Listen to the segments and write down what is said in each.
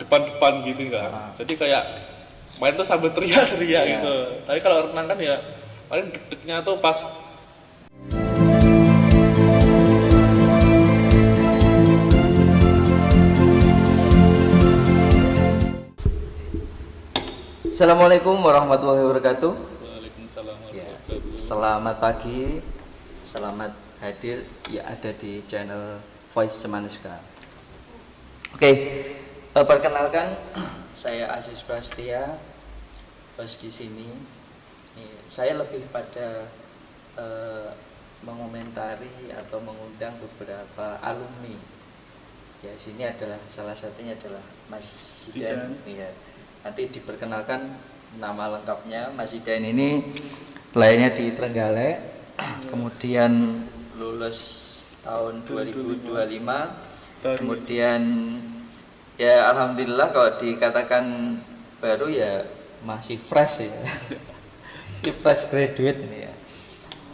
depan-depan gitu kan. Jadi kayak main tuh sambil teriak-teriak gitu. Tapi kalau renang kan ya paling deg-degnya tuh pas Assalamualaikum warahmatullahi wabarakatuh. Waalaikumsalam Ya, warahmatullahi wabarakatuh. selamat pagi, selamat hadir ya ada di channel Voice Semanuska. Oke, perkenalkan saya Aziz Prastia, host di sini. Saya lebih pada mengomentari atau mengundang beberapa alumni. Ya, sini adalah salah satunya adalah Mas Zidan. Ya. Nanti diperkenalkan nama lengkapnya. Mas Zidan ini lahirnya di Trenggalek, kemudian lulus tahun 2025, kemudian ya alhamdulillah kalau dikatakan baru ya masih fresh ya. Ini fresh graduate ini ya.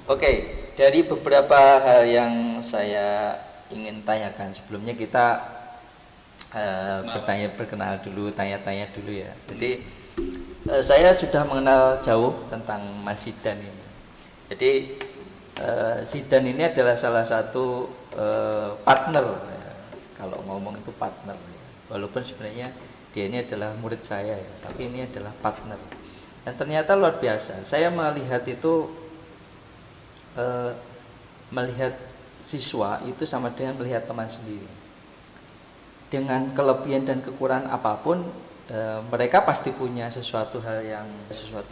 Oke, dari beberapa hal yang saya ingin tanyakan sebelumnya kita berkenal dulu, tanya-tanya dulu ya. Jadi saya sudah mengenal jauh tentang Mas Zidan ini. Jadi Zidan ini adalah salah satu partner ya. Kalau ngomong itu partner ya. Walaupun sebenarnya dia ini adalah murid saya ya, tapi ini adalah partner. Dan ternyata luar biasa. Saya melihat itu melihat siswa itu sama dengan melihat teman sendiri. Dengan kelebihan dan kekurangan apapun, mereka pasti punya sesuatu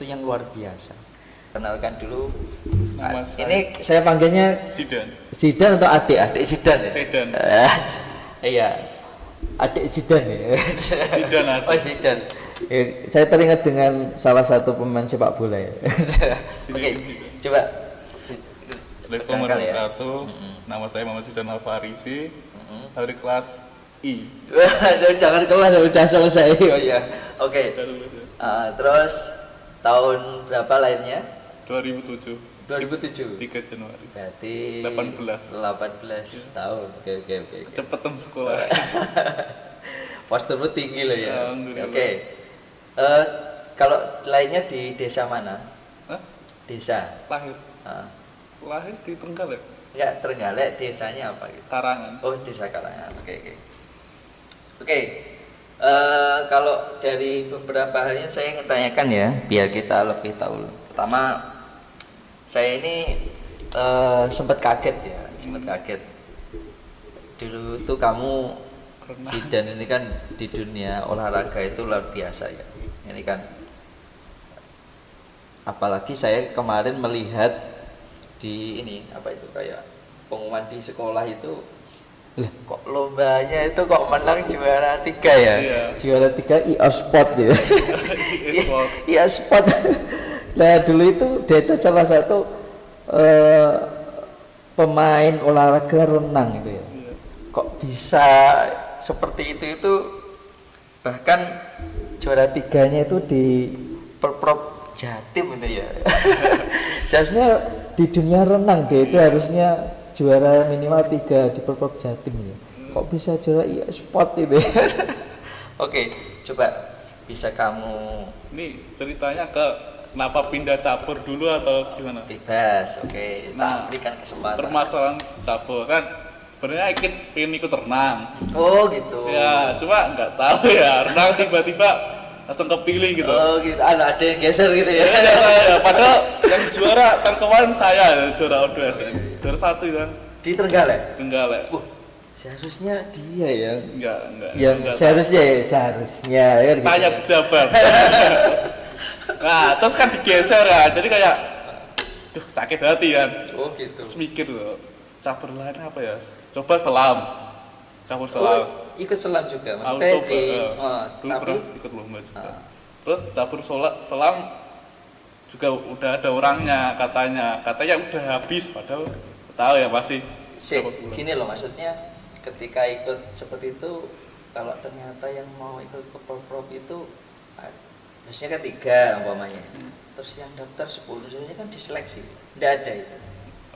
yang luar biasa. Kenalkan dulu, Nama ini saya panggilnya Zidan atau adik Zidan ya? Zidan. Iya, adik Zidan ya. Zidan aja. Oh Zidan. Saya teringat dengan salah satu pemain sepak bola ya. Oke, coba. Assalamualaikum warahmatullahi wabarakatuh. Nama saya Muhammad Zidan Al-Farisi, dari kelas I. Jangan kelas, udah selesai. Oh iya. Oke. Udah lulus ya. Terus tahun berapa lahirnya? 2007. 2007. 3 Januari. Berarti 18 tahun. Oke. Cepetan sekolah. Posturmu tinggi loh ya. Alhamdulillah. Oke. Kalau lainnya di desa mana? Hah? Desa. Lahir. Lahir di Trenggalek. Ya, Trenggalek, desanya apa gitu? Karangan. Oh, desa Karangan. Oke. Kalau dari beberapa halnya saya ingin tanyakan ya, biar kita lebih tahu. Pertama, saya ini sempat kaget. Dulu tuh kamu Zidan ini kan di dunia olahraga itu luar biasa ya. Ini kan, apalagi saya kemarin melihat di ini apa itu kayak pengumuman di sekolah itu. Lah, kok lombanya itu kok menang juara 3 ya? Iya. Juara 3 e-sport ya. E-sport. E-sport. Nah, dulu itu dia itu salah satu pemain olahraga renang itu ya. Iya. Kok bisa seperti itu bahkan juara 3-nya itu di Perprov Jatim itu ya. Seharusnya di dunia renang dia itu harusnya juara minimal 3 di Perprov Jatim ya. Kok bisa juara e-sport itu ya? Oke, coba bisa kamu Ini ceritanya kenapa pindah cabur dulu atau gimana? bebas. Oke, Nah, berikan kesempatan. Permasalahan cabur kan sebenarnya pengen ikut renang. Oh gitu. Ya, cuma nggak tahu ya, renang tiba-tiba langsung kepilih gitu. Oh gitu. Ada yang geser gitu ya. Ya, padahal yang juara kan kemarin saya juara O2S, juara 1 kan. Di Trenggalek. Trenggalek. Seharusnya dia ya. Enggak. Yang enggak. seharusnya ya gitu. Tanya pejabat. Nah, terus kan digeser ya, jadi kayak duh sakit hati kan. Oh gitu. Terus mikir loh, cabur lain apa ya? Coba selam. Cabur selam. Oh, ikut selam juga Aku maksudnya coba, di dulu tapi pernah ikut lomba juga. Terus cabur selam juga udah ada orangnya katanya udah habis, padahal tahu ya masih berapa bulan. gini loh maksudnya ketika ikut seperti itu kalau ternyata yang mau ikut ke Perprov itu harusnya kan 3 umpamanya. Terus yang daftar 10 sebenarnya kan diseleksi. Tidak ada itu.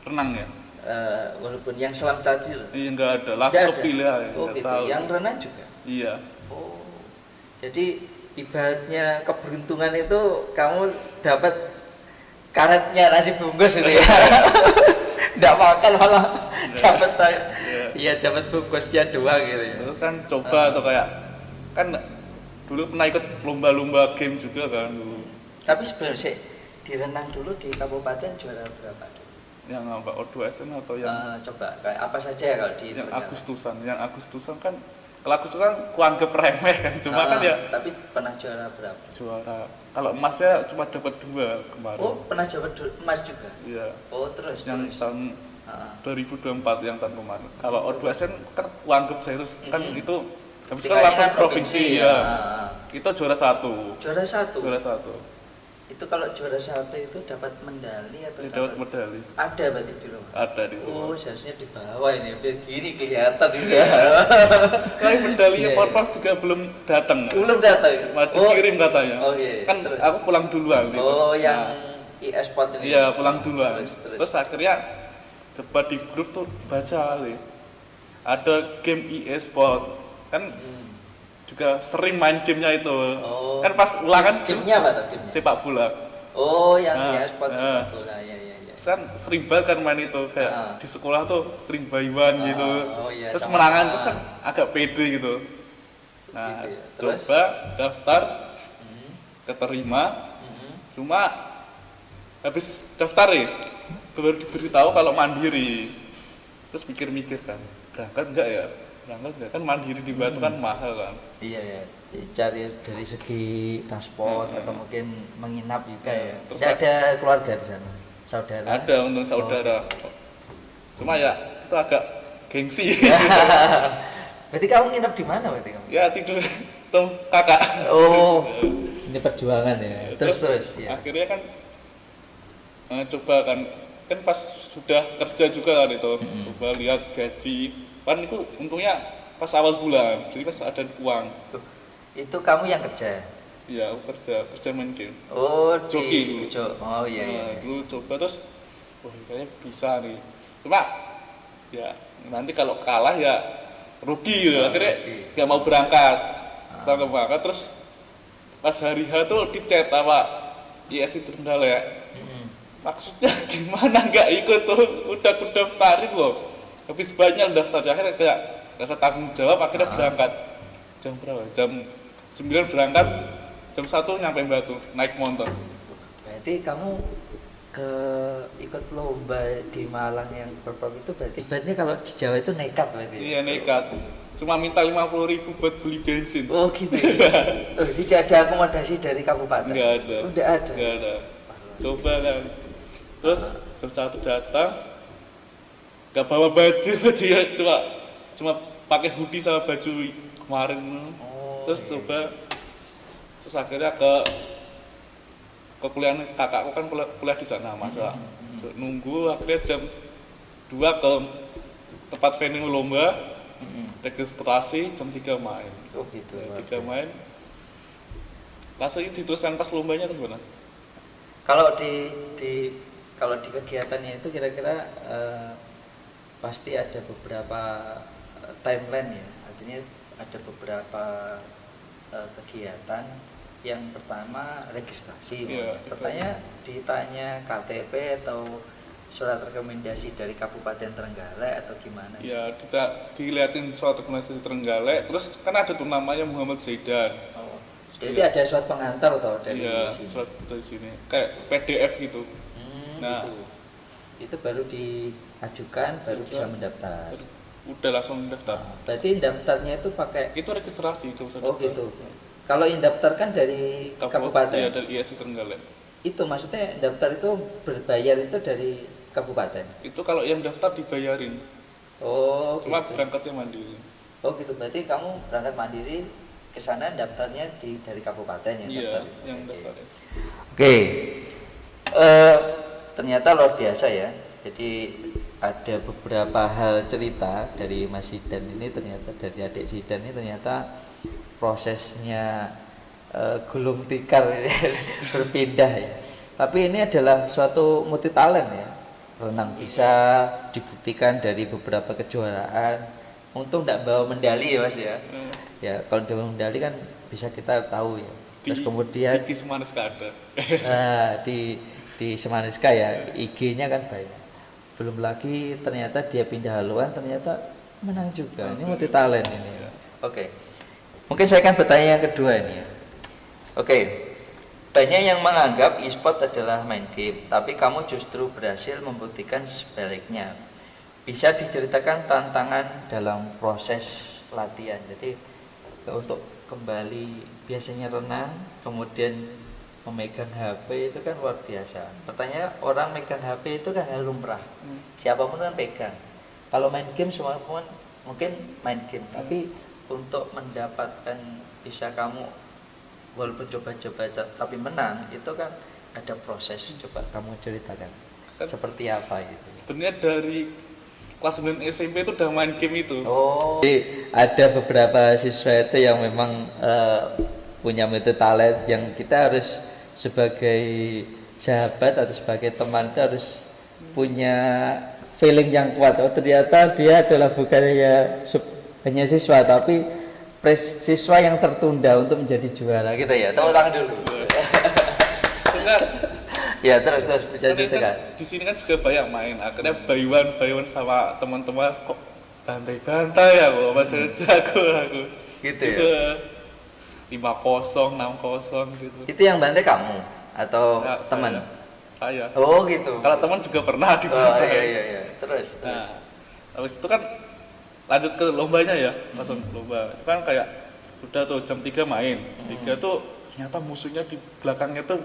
Renang ya? Walaupun yang selam tadi loh. Iya, enggak ada, langsung kepilih aja. Oh gitu, Tahu. yang renang juga? Iya. Oh, Jadi ibaratnya keberuntungan itu kamu dapat karetnya nasi bungkus itu ya. Nggak makan malah dapat iya dapat bungkusnya doang gitu ya. Terus kan coba atau kayak kan dulu pernah ikut lomba-lomba game juga kan dulu. Tapi sebelum sih di renang dulu di kabupaten juara berapa dulu? Yang apa O2SN atau yang Coba kayak apa saja ya kalau di yang Trenggalek? Yang Agustusan kan kalau Agustusan kuanggap remeh kan cuma kan ya tapi pernah juara berapa? juara. Kalau emasnya cuma dapat 2 kemarin. Oh, pernah juara emas juga. Iya. Oh, terus Yang terus. tahun 2024 yang tahun kemarin. Kalau O2SN kan kuanggap serius kan itu habis kan Tingkatnya langsung kan provinsi ya. Itu juara 1. Juara 1. Juara 1. Itu kalau juara 1 itu dapat medali atau Dapat medali. Ada berarti di rumah. Ada di rumah. Oh, seharusnya di bawah ini biar gini kelihatan ini ya. Tapi medalinya Iya, Porpos juga belum datang. Belum datang. Masih kirim katanya. Oh iya. Kan Terus. aku pulang duluan. gitu. Oh, yang Nah, e-sport ini. iya pulang duluan. Terus. Terus akhirnya coba di grup tuh baca kali. Ada game e-sport kan juga sering main gamenya itu. Oh. Kan pas ulangan Gamenya apa tuh gamenya? sepak bola. Oh, yang Nah, e-sport sepak bola. Ya. Kan sering banget kan main itu kayak di sekolah tuh sering buy-one gitu. Oh, iya, Terus sama. menangan terus kan agak pede gitu. Nah, Gitu ya. Terus? coba daftar keterima. Cuma habis daftar ya baru diberitahu kalau mandiri. Terus mikir-mikir kan, berangkat enggak ya? Berangkat enggak kan mandiri di Batu kan mahal kan. Iya ya, cari dari segi transport atau mungkin menginap juga ya. Terus Tidak ada keluarga di sana, saudara. Ada untuk saudara. Cuma ya itu agak gengsi. Berarti kamu nginap di mana berarti kamu? Ya tidur tuh kakak. Oh, ini perjuangan ya. Terus ya. Akhirnya kan coba kan pas sudah kerja juga kan itu coba lihat gaji kan itu untungnya pas awal bulan jadi pas ada uang. Itu kamu yang kerja? Iya aku kerja main game. Oh, Joki dulu. Oh iya. Dulu coba terus kayaknya bisa nih cuma ya nanti kalau kalah ya rugi gitu akhirnya nggak mau berangkat terus pas hari H tuh di chat apa ISI Trenggalek. Maksudnya gimana nggak ikut tuh udah aku daftarin loh habis banyak daftar akhirnya kayak rasa tanggung jawab akhirnya berangkat jam berapa jam 9 berangkat jam 1 nyampe Batu naik motor. Berarti kamu ikut lomba di Malang yang perform itu berarti kalau di Jawa itu nekat berarti? Iya nekat cuma minta 50.000 buat beli bensin. Oh gitu ya? Tidak ada akomodasi dari kabupaten? Nggak ada. Nggak ada? Coba kan terus jam 1 datang gak bawa baju ya cuma pakai hoodie sama baju kemarin. Terus coba terus akhirnya ke kuliah kakakku kan kuliah di sana masa nunggu akhirnya jam 2 ke tempat venue lomba registrasi jam 3 main. Oh gitu. 3 main langsung diteruskan pas lombanya tuh gimana? Kalau di kegiatannya itu kira-kira pasti ada beberapa timeline ya, artinya ada beberapa kegiatan. Yang pertama registrasi, ditanya KTP atau surat rekomendasi dari Kabupaten Trenggalek atau gimana? Ya, dilihatin surat rekomendasi Trenggalek, terus kan ada tuh namanya Muhammad Zaidan. Jadi ada surat pengantar atau dari sini? Iya, surat dari sini, kayak PDF gitu. Nah, gitu. Itu baru diajukan, baru bisa mendaftar. Udah langsung mendaftar. Berarti daftarnya itu pakai? Itu registrasi itu. Oh gitu. Kalau yang daftarkan dari kabupaten? Iya, dari ISI Trenggalek. Itu maksudnya daftar itu berbayar itu dari kabupaten? Itu kalau yang daftar dibayarin. Oh cuma gitu. Berangkatnya mandiri. Oh gitu, berarti kamu berangkat mandiri ke sana daftarnya dari kabupaten yang daftar? Iya, yang daftar. Oke. Ternyata luar biasa ya. Jadi ada beberapa hal cerita dari Mas Zidan ini, ternyata dari adik Zidan ini ternyata prosesnya gulung tikar berpindah ya. Tapi ini adalah suatu multi talent ya. Renang bisa dibuktikan dari beberapa kejuaraan, untung tidak bawa medali ya Mas ya. Eh, Ya kalau bawa medali kan bisa kita tahu ya. Terus kemudian di Semaniska ada. di Semaniska ya IG-nya kan banyak. Belum lagi ternyata dia pindah haluan ternyata menang juga. Ini multi talent ini. Ya. Oke. Mungkin saya akan bertanya yang kedua ini ya. Oke. Banyak yang menganggap e-sport adalah main game, tapi kamu justru berhasil membuktikan sebaliknya. Bisa diceritakan tantangan dalam proses latihan. Jadi untuk kembali biasanya renang, kemudian memegang HP itu kan luar biasa. Pertanyaan orang megang HP itu kan hal lumrah. Siapapun kan pegang. Kalau main game semua pun mungkin main game, tapi untuk mendapatkan bisa kamu walaupun coba-coba tapi menang itu kan ada proses. Coba kamu ceritakan seperti apa itu. Sebenarnya dari kelas 9 SMP itu udah main game itu. Oh. Jadi ada beberapa siswa itu yang memang punya multi talent yang kita harus sebagai sahabat atau sebagai teman itu harus punya feeling yang kuat. Oh ternyata dia adalah bukan hanya siswa tapi siswa yang tertunda untuk menjadi juara gitu ya. Tepuk tangan dulu. Benar. Ya terus bisa Kan ceritakan. di sini kan juga banyak main. Akhirnya bayuan sama teman-teman kok bantai-bantai ya kok baca jago aku. Gitu Itu ya. 5-0, 6-0 gitu. Itu yang bantai kamu atau Ya, teman? Saya. Oh gitu. Kalau teman juga pernah Oh dibantai. iya. Terus. Nah, habis itu kan lanjut ke lombanya ya, langsung lomba. Itu kan kayak udah tuh jam 3 main. 3 tuh ternyata musuhnya di belakangnya tuh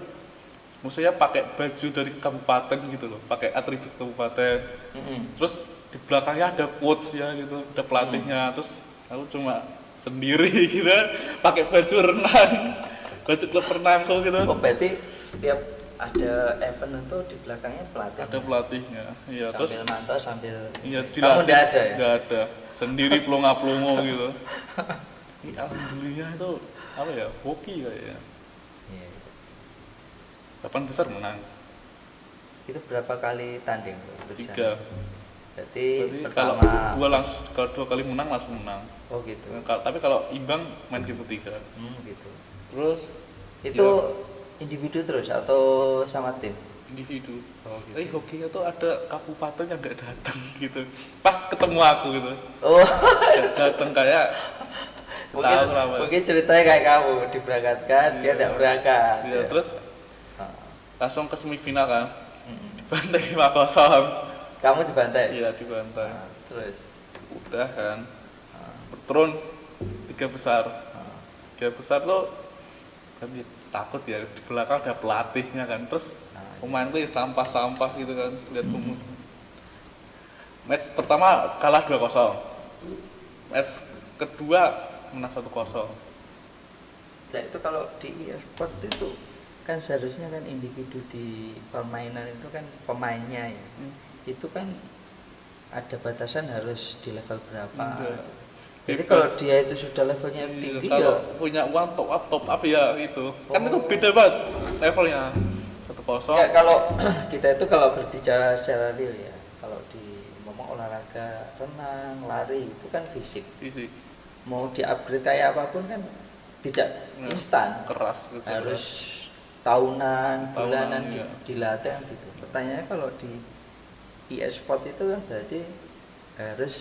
musuhnya pakai baju dari kabupaten gitu loh, pakai atribut kabupaten. Terus di belakangnya ada coach ya gitu, ada pelatihnya. Terus aku cuma sendiri gitu, pakai baju renang, baju klub renang tuh gitu. Oh berarti setiap ada event itu di belakangnya pelatih. Ada pelatihnya. Iya, Sambil terus mantau sambil. iya Kamu nggak ada ya? Nggak ada. Sendiri pelongo-pelongo gitu. Ini alhamdulillah itu apa ya? Hoki kayaknya. Iya. 8 besar menang. Itu berapa kali tanding untuk di 3. sana? Berarti Kalau pertama. kalau 2 kali menang langsung menang. Oh gitu. Tapi kalau imbang main game ketiga. Gitu. Terus Itu ya, individu terus atau sama tim? individu. Oh gitu. Tapi hokinya tuh ada kabupaten yang nggak datang gitu. Pas ketemu aku gitu. Oh. Nggak datang kayak mungkin tahu kenapa. mungkin ceritanya kayak kamu diberangkatkan dia Iya. tidak berangkat. Iya, Ya. terus Ah. langsung ke semifinal kan. Mm-mm. Dibantai 5-0. Kamu dibantai? Iya, dibantai. Ah, terus. Udah kan. Ah. Berturun 3 besar. Ah. 3 besar tuh kan takut ya, di belakang ada pelatihnya kan. Terus pemain tuh ya sampah-sampah gitu kan, lihat umur. Match pertama kalah 2-0. Match kedua menang 1-0. Nah itu kalau di e-sport itu kan seharusnya kan individu di permainan itu kan pemainnya ya. Itu kan ada batasan harus di level berapa. Enggak. Jadi Bebas. kalau dia itu sudah levelnya Iya, tinggi kalau ya. punya uang top up ya itu. Kan itu Oh. beda banget levelnya. 1-0. Ya, kalau kita itu kalau berbicara secara real ya, kalau di ngomong olahraga renang, lari itu kan fisik. Fisik Mau di-upgrade kayak apapun kan tidak Ya, instan. keras gitu. Harus tahunan, bulanan iya. dilatih kan gitu. Pertanyaannya kalau di e-sport itu kan berarti harus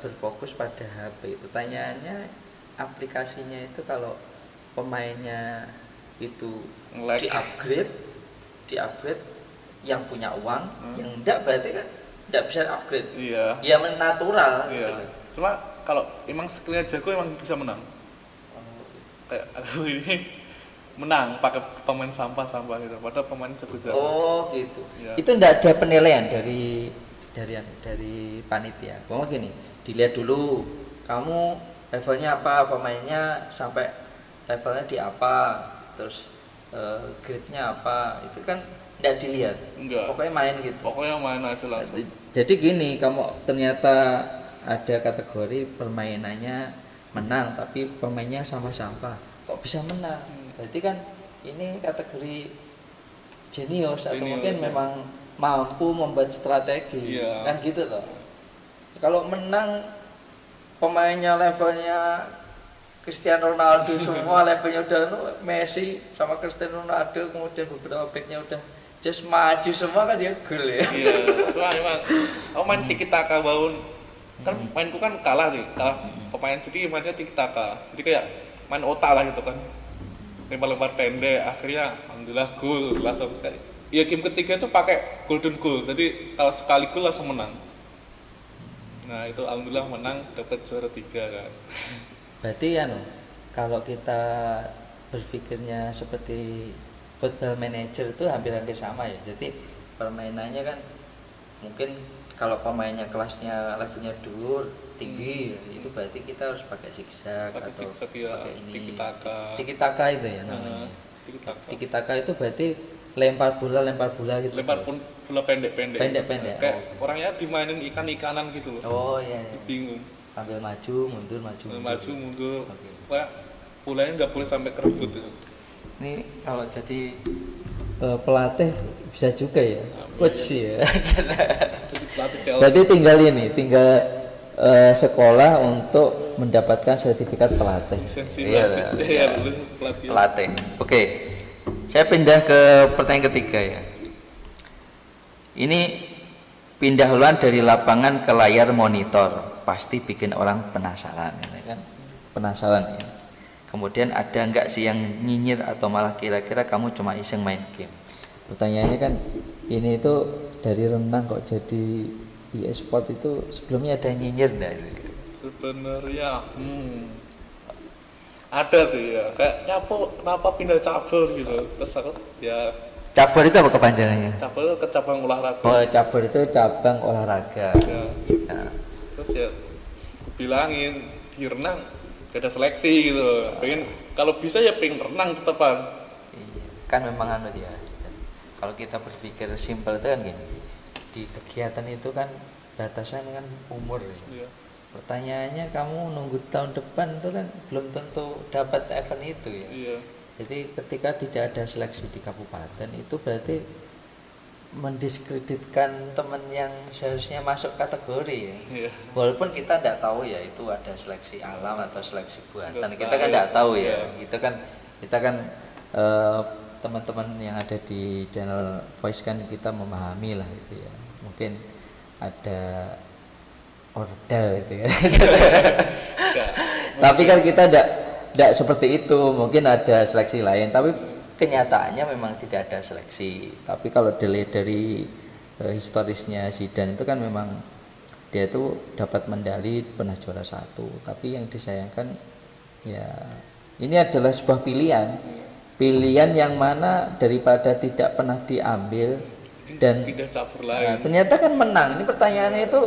berfokus pada HP. Pertanyaannya aplikasinya itu kalau pemainnya itu Nge-lag. di-upgrade yang punya uang, yang enggak berarti kan enggak bisa upgrade. Iya. Ya natural gitu. Iya. Cuma kalau emang skillnya jago emang bisa menang. Kayak aku ini menang pakai pemain sampah-sampah gitu. Padahal pemain jago-jago. Oh gitu. Iya. Itu enggak ada penilaian dari panitia. Pokoknya gini, dilihat dulu kamu levelnya apa, pemainnya sampai levelnya di apa, terus grade-nya apa, itu kan enggak dilihat. Enggak. Pokoknya main gitu. Pokoknya main aja langsung. Jadi gini, kamu ternyata ada kategori permainannya menang tapi pemainnya sama sampah. Kok bisa menang? Berarti kan ini kategori jenius atau Jenius, mungkin ya. memang mampu membuat strategi. Iya. Kan gitu toh. Kalau menang pemainnya levelnya Cristiano Ronaldo semua, levelnya udah Messi sama Cristiano Ronaldo, kemudian beberapa backnya udah just maju semua kan dia gol ya. Iya, soalnya emang aku main tiki taka bangun kan mainku kan kalah pemain jadi mainnya tiki taka, jadi kayak main otak lah gitu kan, lempar-lempar pendek, akhirnya alhamdulillah gol langsung. Ya game ketiga itu pakai golden goal, jadi kalau sekali gol langsung menang. Nah itu alhamdulillah menang, dapat juara 3 kan. Berarti kalau kita berpikirnya seperti Football Manager itu hampir-hampir sama ya. Jadi permainannya kan mungkin kalau pemainnya kelasnya levelnya dur tinggi itu berarti kita harus pakai zigzag Pakai atau zigzag ya, pakai ini tiki taka. tiki taka itu ya namanya. Tiki taka. Tiki taka itu berarti lempar bola gitu. Lempar pun bola pendek-pendek. Pendek-pendek. Kayak orangnya dimainin ikan-ikanan gitu loh. Oh iya. Bingung. Sambil maju mundur. Oke. Oke. Wah, bolanya nggak boleh sampai kerebut itu. Ini kalau jadi pelatih bisa juga ya, coach ya. Jadi pelatih Chelsea. Berarti tinggal sekolah untuk mendapatkan sertifikat pelatih. Iya, Pelatih. Oke, saya pindah ke pertanyaan ketiga ya. Ini pindah haluan dari lapangan ke layar monitor, pasti bikin orang penasaran, kan? Penasaran ya. Kemudian ada enggak sih yang nyinyir atau malah kira-kira kamu cuma iseng main game? Pertanyaannya kan ini itu dari renang kok jadi e-sport itu sebelumnya ada yang nyinyir enggak? Sebenarnya ada sih ya. Kayak kenapa pindah cabur gitu. Terus aku ya cabur itu apa kepanjangannya? Cabur itu ke cabang olahraga. Oh, cabur itu cabang olahraga. Ya. Nah. Terus ya bilangin di renang gak ada seleksi gitu. Pengen kalau bisa ya pengen renang tetepan. Iya, kan memang ya. Kalau kita berpikir simpel itu kan gini. Di kegiatan itu kan batasan kan umur ya. Iya. Pertanyaannya kamu nunggu tahun depan itu kan belum tentu dapat event itu ya. Iya. Jadi ketika tidak ada seleksi di kabupaten itu berarti mendiskreditkan teman yang seharusnya masuk kategori ya. Iya. Walaupun kita tidak tahu ya itu ada seleksi alam atau seleksi buatan, Nggak kita kan tidak tahu ya. Iya. Kita kan teman-teman yang ada di channel Voice kan kita memahami lah itu ya. Mungkin ada ordal itu ya. Tapi kan kita tidak seperti itu, mungkin ada seleksi lain, tapi kenyataannya memang tidak ada seleksi. Tapi kalau dilihat dari historisnya Zidane itu kan memang dia itu dapat medali, pernah juara 1. Tapi yang disayangkan ya ini adalah sebuah pilihan yang mana daripada tidak pernah diambil dan pindah cabur lain. Ternyata kan menang. Ini pertanyaannya itu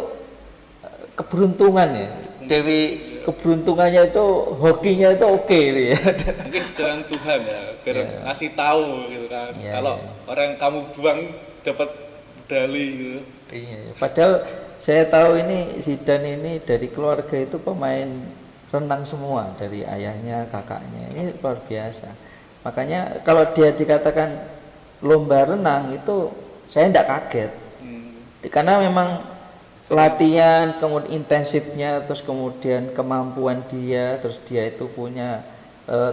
keberuntungan ya. Dewi keberuntungannya itu hokinya itu oke ya. Mungkin jalan Tuhan ya, biar ngasih tahu gitu kan. Kalau orang yang kamu buang dapat medali gitu. Iya, padahal saya tahu ini Zidane ini dari keluarga itu pemain renang semua, dari ayahnya, kakaknya. Ini luar biasa. Makanya kalau dia dikatakan lomba renang itu saya tidak kaget. Karena memang latihan, kemudian intensifnya, terus kemudian kemampuan dia, terus dia itu punya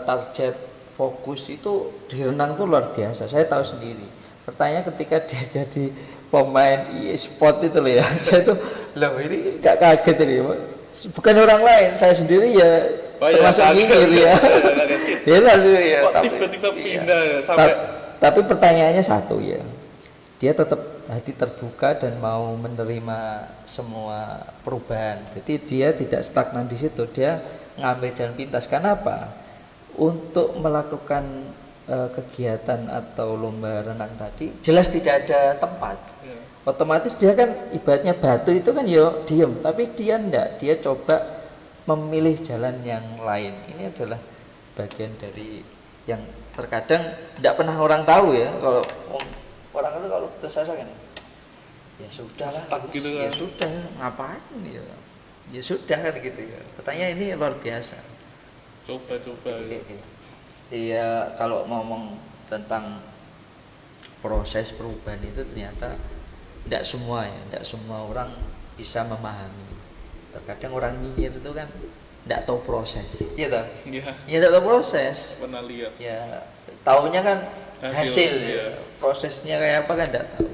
target fokus itu di renang itu luar biasa. Saya tahu sendiri. Pertanyaan ketika dia jadi pemain e-sport itu loh ya, saya tuh loh ini gak kaget ini, bukan orang lain, saya sendiri ya termasuk nyinyir ya. Ya tiba-tiba pindah ya, sampai. Tapi pertanyaannya satu ya, dia tetap hati terbuka dan mau menerima semua perubahan. Jadi dia tidak stagnan di situ, dia ngambil jalan pintas. Kenapa? Untuk melakukan kegiatan atau lomba renang tadi jelas tidak ada tempat. Otomatis dia kan ibaratnya batu itu kan ya diem, tapi dia enggak, dia coba memilih jalan yang lain. Ini adalah bagian dari yang terkadang tidak pernah orang tahu ya. Kalau orang itu kalau putus asa kan ya sudah lah gitu ya kan. sudah ngapain ya sudah kan gitu ya. Pertanyaan ini luar biasa. Coba Iya, kalau ngomong tentang proses perubahan itu ternyata tidak semua orang bisa memahami. Terkadang orang nyinyir itu kan tidak tahu proses, iya toh? Iya, Ya tidak tahu proses. pernah lihat. Ya taunya kan hasil, Iya. prosesnya kayak apa kan tidak tahu.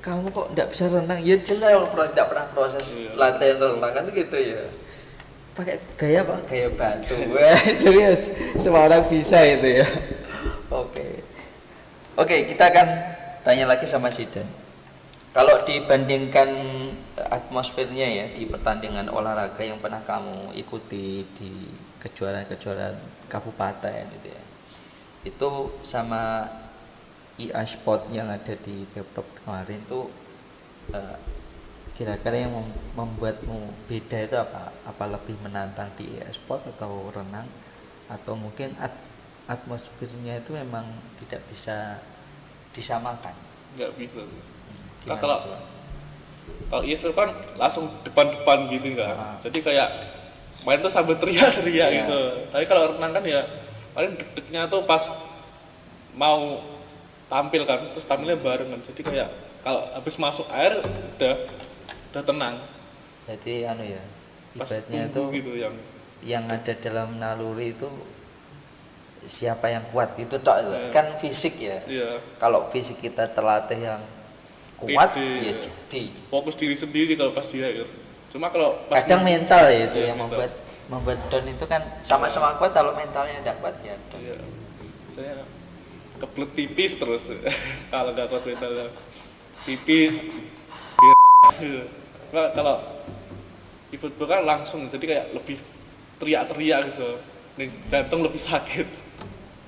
Kamu kok tidak bisa renang? Ya jelas tidak pernah proses Iya. latihan renang kan gitu ya. Pakai gaya apa? Gaya batu. Wah, itu ya semua orang bisa itu ya. Oke, kita akan tanya lagi sama Zidan. Kalau dibandingkan atmosfernya ya di pertandingan olahraga yang pernah kamu ikuti di kejuaraan-kejuaraan kabupaten gitu ya, itu sama IA Sport yang ada di Pemprov kemarin tuh kira-kira yang membuatmu beda itu apa? Apa lebih menantang di IA Sport atau renang, atau mungkin atmosfernya itu memang tidak bisa disamakan? Nggak bisa sih. Gimana Kalau coba? kalau ESL kan langsung depan-depan gitu kan. Jadi kayak main tuh sambil teriak-teriak Iya. gitu. Tapi kalau renang kan ya paling deg-degnya tuh pas mau tampil kan, terus tampilnya barengan. Jadi kayak kalau habis masuk air udah tenang. Jadi ya, Pas ibaratnya itu tunggu gitu yang ada dalam naluri itu siapa yang kuat itu tok. Iya. Kan fisik ya. Iya, Kalau fisik kita terlatih yang kuat Pede. ya jadi. fokus diri sendiri kalau pas di air. Cuma kalau pas Kadang mental ya itu Iya, yang mental. membuat down itu kan sama-sama kuat, kalau mentalnya tidak kuat ya down. Iya. Saya kebelet pipis terus kalau nggak kuat mental pipis gitu. Nah, kalau di football kan langsung jadi kayak lebih teriak-teriak gitu. Nih, jantung lebih sakit.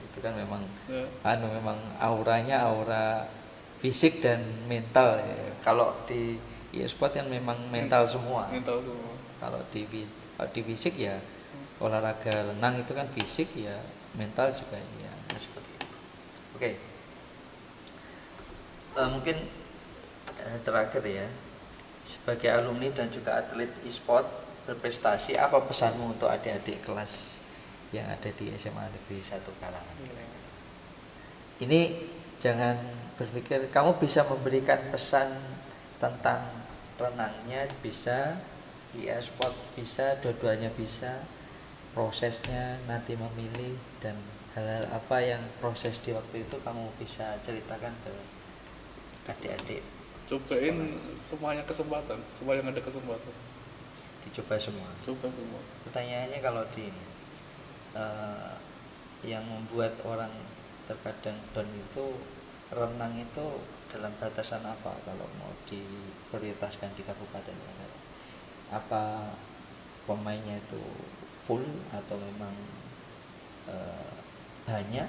Itu kan memang Ya. memang auranya aura fisik dan mental ya. Kalau di e-sport kan memang mental semua. Mental semua. Kalau di fisik ya olahraga renang itu kan fisik ya, mental juga ya seperti itu. Oke. Mungkin terakhir ya, sebagai alumni dan juga atlet e-sport berprestasi, apa pesanmu untuk adik-adik kelas yang ada di SMA Negeri 1 Karangan? Ini jangan berpikir kamu bisa memberikan pesan tentang renangnya bisa, e-sport bisa, dua-duanya bisa, prosesnya nanti memilih dan hal-hal apa yang proses di waktu itu kamu bisa ceritakan ke adik-adik. Cobain semuanya kesempatan, semua yang ada kesempatan. Dicoba semua. Coba semua. Pertanyaannya kalau di ini, yang membuat orang terkadang down itu renang itu dalam batasan apa kalau mau diprioritaskan di kabupaten Trenggalek? Apa pemainnya itu full atau memang banyak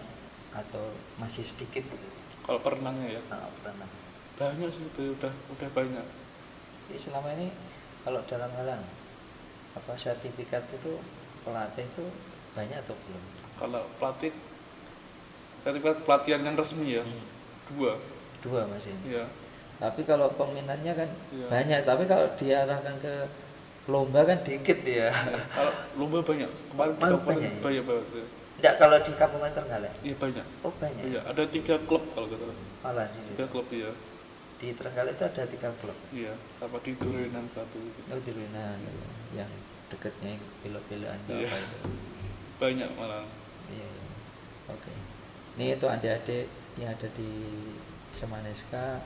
atau masih sedikit gitu? Kalau perenangnya ya Renang. banyak sih, udah banyak. Jadi selama ini kalau dalam hal apa sertifikat itu pelatih itu banyak atau belum? Kalau pelatih sertifikat pelatihan yang resmi ya Dua masih. Iya. Tapi kalau peminatnya kan Iya. banyak, tapi kalau diarahkan ke lomba kan dikit ya. Kalau lomba banyak. Kemarin di Malah kabupaten banyak ya? banyak banget. Ya. Enggak, kalau di Kabupaten Trenggalek. Iya banyak. Oh banyak. Iya, ada 3 klub kalau gitu. Malah sini. 3 klub ya. Di Trenggalek itu ada 3 klub. Iya, sama di Durenan 1 gitu. Oh di Ruinan yang dekatnya belok-belokan atau Iya. apa itu. Banyak malah. Iya, iya. Oke. Ini itu adik-adik yang ada di Semaneska,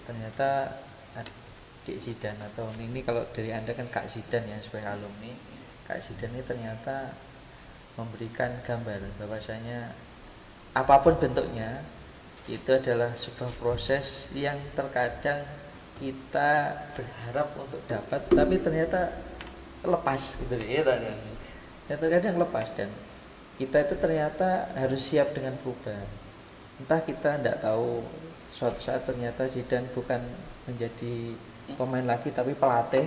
ternyata adik Zidan, atau ini kalau dari Anda kan Kak Zidan ya sebagai alumni. Kak Zidan ini ternyata memberikan gambaran bahwasanya apapun bentuknya itu adalah sebuah proses yang terkadang kita berharap untuk dapat tapi ternyata lepas gitu ya tadi. Ya terkadang lepas, dan kita itu ternyata harus siap dengan perubahan. Entah kita tidak tahu suatu saat ternyata Zidan bukan menjadi pemain lagi tapi pelatih,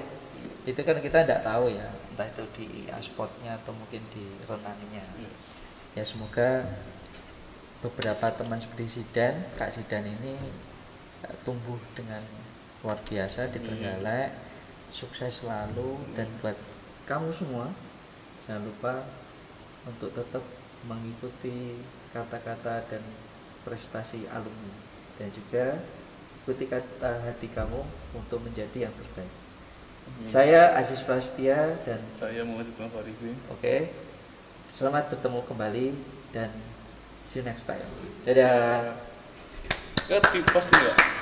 itu kan kita tidak tahu ya, entah itu di e-sportnya atau mungkin di renangnya. Ya semoga beberapa teman seperti Zidan, Kak Zidan ini tumbuh dengan luar biasa di Trenggalek, sukses selalu, dan buat kamu semua jangan lupa untuk tetap mengikuti kata-kata dan prestasi alumni, dan juga ikuti kata hati kamu untuk menjadi yang terbaik. Saya Aziz Prastia dan Saya Muhammad Ismail Farisi. oke. Selamat bertemu kembali dan see you next time. Dadah. Kan tipes enggak?